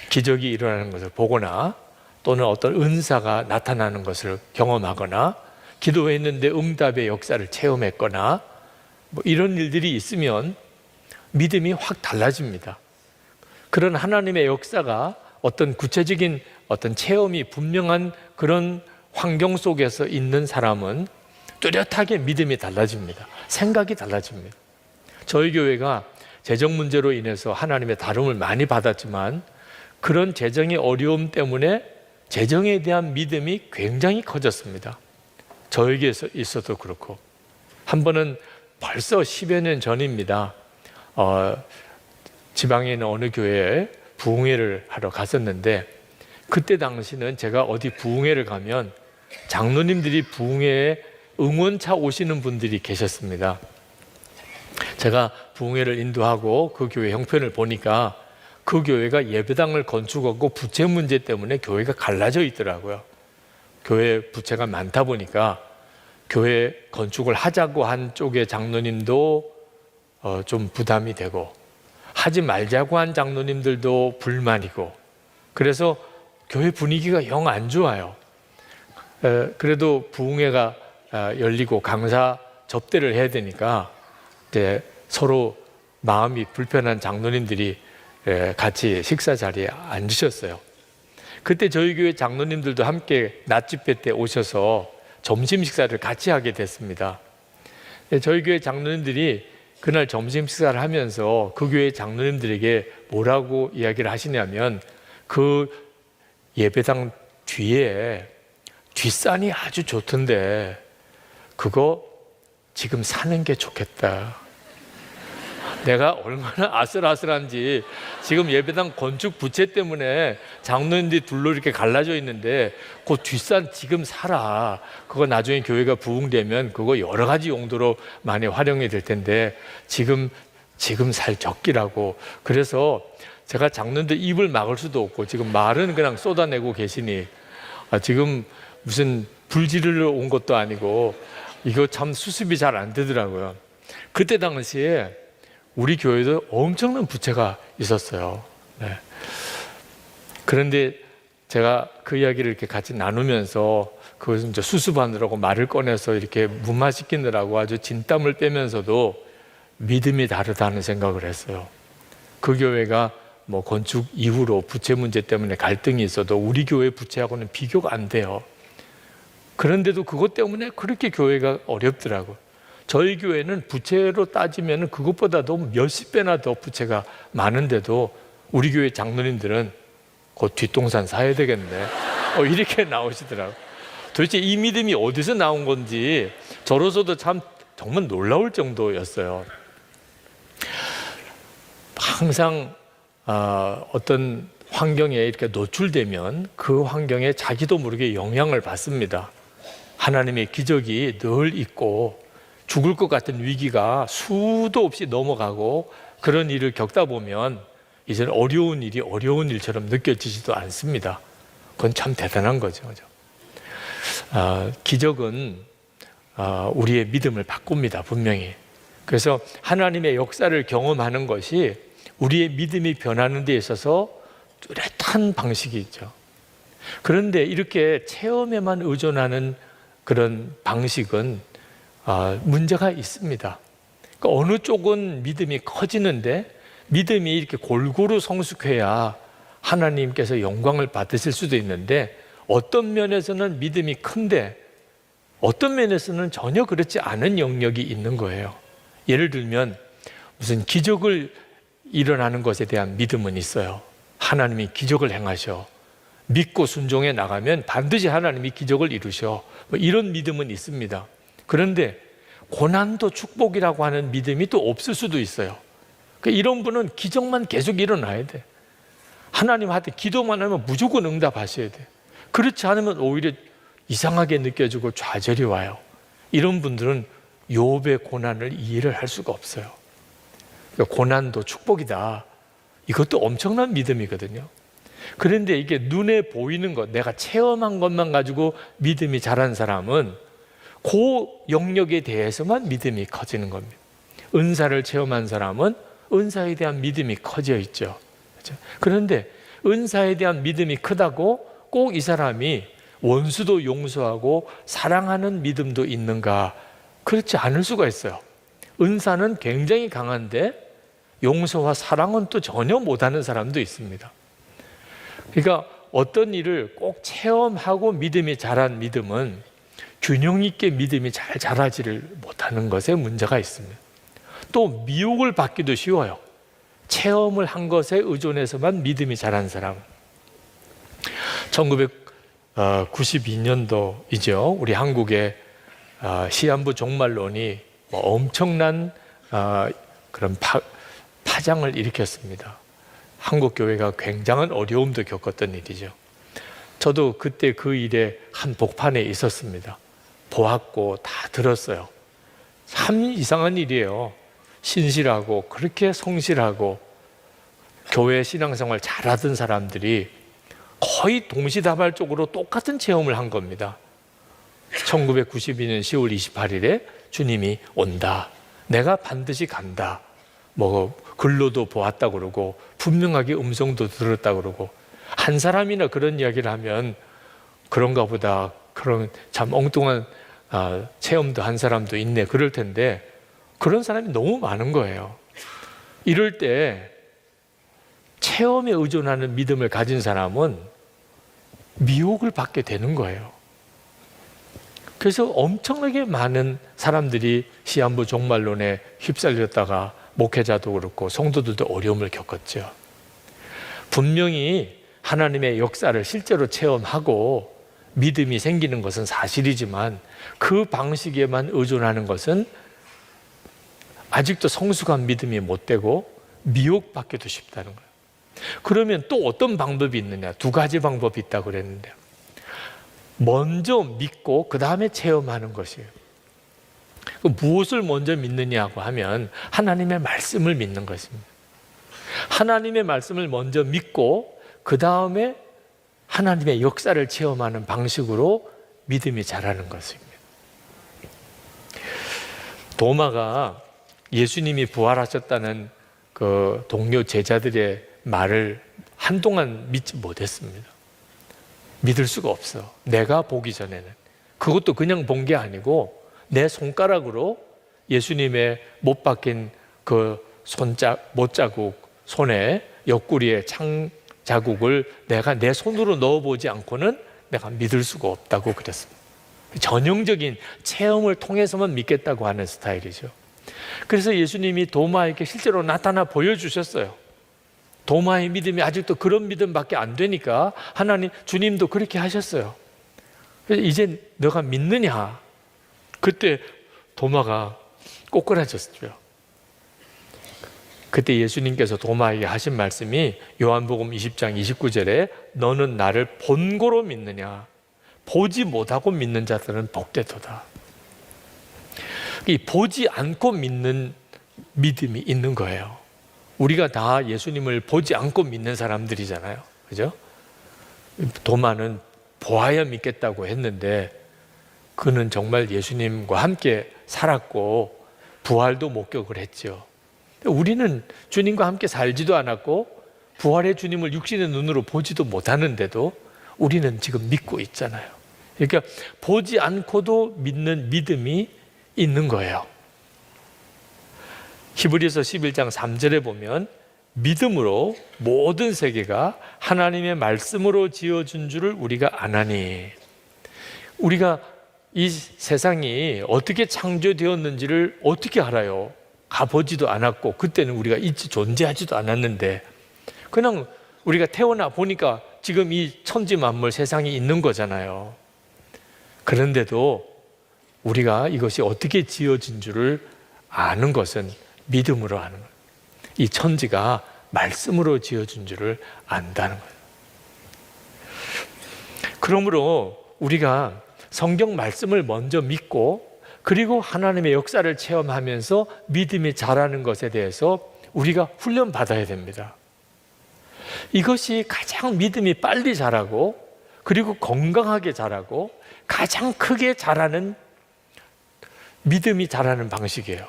기적이 일어나는 것을 보거나 또는 어떤 은사가 나타나는 것을 경험하거나 기도했는데 응답의 역사를 체험했거나 뭐 이런 일들이 있으면 믿음이 확 달라집니다. 그런 하나님의 역사가 어떤 구체적인 어떤 체험이 분명한 그런 환경 속에서 있는 사람은 뚜렷하게 믿음이 달라집니다. 생각이 달라집니다. 저희 교회가 재정 문제로 인해서 하나님의 다름을 많이 받았지만 그런 재정의 어려움 때문에 재정에 대한 믿음이 굉장히 커졌습니다. 저에게 있어도 그렇고, 한 번은 벌써 10여 년 전입니다. 지방에 있는 어느 교회에 부흥회를 하러 갔었는데, 그때 당시는 제가 어디 부흥회를 가면 장로님들이 부흥회에 응원차 오시는 분들이 계셨습니다. 제가 부흥회를 인도하고 그 교회 형편을 보니까 그 교회가 예배당을 건축하고 부채 문제 때문에 교회가 갈라져 있더라고요. 교회 부채가 많다 보니까 교회 건축을 하자고 한 쪽의 장로님도 좀 부담이 되고, 하지 말자고 한 장로님들도 불만이고, 그래서 교회 분위기가 영 안 좋아요. 그래도 부흥회가 열리고 강사 접대를 해야 되니까 이제 서로 마음이 불편한 장로님들이 같이 식사 자리에 앉으셨어요. 그때 저희 교회 장로님들도 함께 낮 집회 때 오셔서 점심 식사를 같이 하게 됐습니다. 저희 교회 장로님들이 그날 점심 식사를 하면서 그 교회 장로님들에게 뭐라고 이야기를 하시냐면, 그 예배당 뒤에 뒷산이 아주 좋던데 그거 지금 사는 게 좋겠다. 내가 얼마나 아슬아슬한지, 지금 예배당 건축 부채 때문에 장로님들이 둘로 이렇게 갈라져 있는데 그 뒷산 지금 사라. 그거 나중에 교회가 부흥되면 그거 여러 가지 용도로 많이 활용이 될 텐데 지금 살 적기라고. 그래서 제가 장로님들 입을 막을 수도 없고, 지금 말은 그냥 쏟아내고 계시니 지금 무슨 불 지르러 온 것도 아니고 이거 참 수습이 잘 안 되더라고요. 그때 당시에 우리 교회도 엄청난 부채가 있었어요. 네. 그런데 제가 그 이야기를 이렇게 같이 나누면서 그것을 이제 수습하느라고 말을 꺼내서 이렇게 무마시키느라고 아주 진땀을 빼면서도 믿음이 다르다는 생각을 했어요. 그 교회가 뭐 건축 이후로 부채 문제 때문에 갈등이 있어도 우리 교회 부채하고는 비교가 안 돼요. 그런데도 그것 때문에 그렇게 교회가 어렵더라고요. 저희 교회는 부채로 따지면 그것보다도 몇십 배나 더 부채가 많은데도 우리 교회 장로님들은 곧 뒷동산 사야 되겠네, 이렇게 나오시더라고요. 도대체 이 믿음이 어디서 나온 건지 저로서도 정말 놀라울 정도였어요. 항상 어떤 환경에 이렇게 노출되면 그 환경에 자기도 모르게 영향을 받습니다. 하나님의 기적이 늘 있고 죽을 것 같은 위기가 수도 없이 넘어가고, 그런 일을 겪다 보면 이제는 어려운 일이 어려운 일처럼 느껴지지도 않습니다. 그건 참 대단한 거죠. 기적은 우리의 믿음을 바꿉니다, 분명히. 그래서 하나님의 역사를 경험하는 것이 우리의 믿음이 변하는 데 있어서 뚜렷한 방식이 있죠. 그런데 이렇게 체험에만 의존하는 그런 방식은 문제가 있습니다. 그러니까 어느 쪽은 믿음이 커지는데, 믿음이 이렇게 골고루 성숙해야 하나님께서 영광을 받으실 수도 있는데, 어떤 면에서는 믿음이 큰데 어떤 면에서는 전혀 그렇지 않은 영역이 있는 거예요. 예를 들면 무슨 기적을 일어나는 것에 대한 믿음은 있어요. 하나님이 기적을 행하셔, 믿고 순종해 나가면 반드시 하나님이 기적을 이루셔, 이런 믿음은 있습니다. 그런데 고난도 축복이라고 하는 믿음이 또 없을 수도 있어요. 이런 분은 기적만 계속 일어나야 돼. 하나님한테 기도만 하면 무조건 응답하셔야 돼. 그렇지 않으면 오히려 이상하게 느껴지고 좌절이 와요. 이런 분들은 욥의 고난을 이해를 할 수가 없어요. 고난도 축복이다, 이것도 엄청난 믿음이거든요. 그런데 이게 눈에 보이는 것, 내가 체험한 것만 가지고 믿음이 자란 사람은 그 영역에 대해서만 믿음이 커지는 겁니다. 은사를 체험한 사람은 은사에 대한 믿음이 커져 있죠. 그렇죠? 그런데 은사에 대한 믿음이 크다고 꼭 이 사람이 원수도 용서하고 사랑하는 믿음도 있는가? 그렇지 않을 수가 있어요. 은사는 굉장히 강한데 용서와 사랑은 또 전혀 못하는 사람도 있습니다. 그러니까 어떤 일을 꼭 체험하고 믿음이 자란 믿음은 균형 있게 믿음이 잘 자라지를 못하는 것에 문제가 있습니다. 또 미혹을 받기도 쉬워요. 체험을 한 것에 의존해서만 믿음이 자란 사람. 1992년도이죠. 우리 한국의 시한부 종말론이 엄청난 그런 파장을 일으켰습니다. 한국 교회가 굉장한 어려움도 겪었던 일이죠. 저도 그때 그 일에 한 복판에 있었습니다. 보았고 다 들었어요. 참 이상한 일이에요. 신실하고 그렇게 성실하고 교회 신앙생활 잘하던 사람들이 거의 동시다발적으로 똑같은 체험을 한 겁니다. 1992년 10월 28일에 주님이 온다. 내가 반드시 간다. 글로도 보았다 그러고 분명하게 음성도 들었다 그러고 한 사람이나 그런 이야기를 하면 그런가 보다. 그런 참 엉뚱한 체험도 한 사람도 있네. 그럴 텐데 그런 사람이 너무 많은 거예요. 이럴 때 체험에 의존하는 믿음을 가진 사람은 미혹을 받게 되는 거예요. 그래서 엄청나게 많은 사람들이 시한부 종말론에 휩쓸렸다가 목회자도 그렇고 성도들도 어려움을 겪었죠. 분명히 하나님의 역사를 실제로 체험하고 믿음이 생기는 것은 사실이지만 그 방식에만 의존하는 것은 아직도 성숙한 믿음이 못 되고 미혹받기도 쉽다는 거예요. 그러면 또 어떤 방법이 있느냐? 두 가지 방법이 있다고 그랬는데 먼저 믿고 그 다음에 체험하는 것이에요. 무엇을 먼저 믿느냐고 하면 하나님의 말씀을 믿는 것입니다. 하나님의 말씀을 먼저 믿고 그 다음에 하나님의 역사를 체험하는 방식으로 믿음이 자라는 것입니다. 도마가 예수님이 부활하셨다는 그 동료 제자들의 말을 한동안 믿지 못했습니다. 믿을 수가 없어. 내가 보기 전에는. 그것도 그냥 본 게 아니고 내 손가락으로 예수님의 못 박힌 그 못자국, 손에 옆구리에 창 자국을 내가 내 손으로 넣어보지 않고는 내가 믿을 수가 없다고 그랬습니다. 전형적인 체험을 통해서만 믿겠다고 하는 스타일이죠. 그래서 예수님이 도마에게 실제로 나타나 보여주셨어요. 도마의 믿음이 아직도 그런 믿음밖에 안 되니까 주님도 그렇게 하셨어요. 그래서 이제 너가 믿느냐? 그때 도마가 꼬꾸라졌죠. 그때 예수님께서 도마에게 하신 말씀이 요한복음 20장 29절에 너는 나를 본고로 믿느냐? 보지 못하고 믿는 자들은 복되도다. 이 보지 않고 믿는 믿음이 있는 거예요. 우리가 다 예수님을 보지 않고 믿는 사람들이잖아요. 그죠? 도마는 보아야 믿겠다고 했는데 그는 정말 예수님과 함께 살았고 부활도 목격을 했죠. 우리는 주님과 함께 살지도 않았고 부활의 주님을 육신의 눈으로 보지도 못하는데도 우리는 지금 믿고 있잖아요. 그러니까 보지 않고도 믿는 믿음이 있는 거예요. 히브리서 11장 3절에 보면 믿음으로 모든 세계가 하나님의 말씀으로 지어준 줄을 우리가 아나니. 우리가 이 세상이 어떻게 창조되었는지를 어떻게 알아요? 가보지도 않았고 그때는 우리가 존재하지도 않았는데 그냥 우리가 태어나 보니까 지금 이 천지만물 세상이 있는 거잖아요. 그런데도 우리가 이것이 어떻게 지어진 줄을 아는 것은 믿음으로 아는 거예요. 이 천지가 말씀으로 지어진 줄을 안다는 거예요. 그러므로 우리가 성경 말씀을 먼저 믿고 그리고 하나님의 역사를 체험하면서 믿음이 자라는 것에 대해서 우리가 훈련받아야 됩니다. 이것이 가장 믿음이 빨리 자라고 그리고 건강하게 자라고 가장 크게 자라는 믿음이 자라는 방식이에요.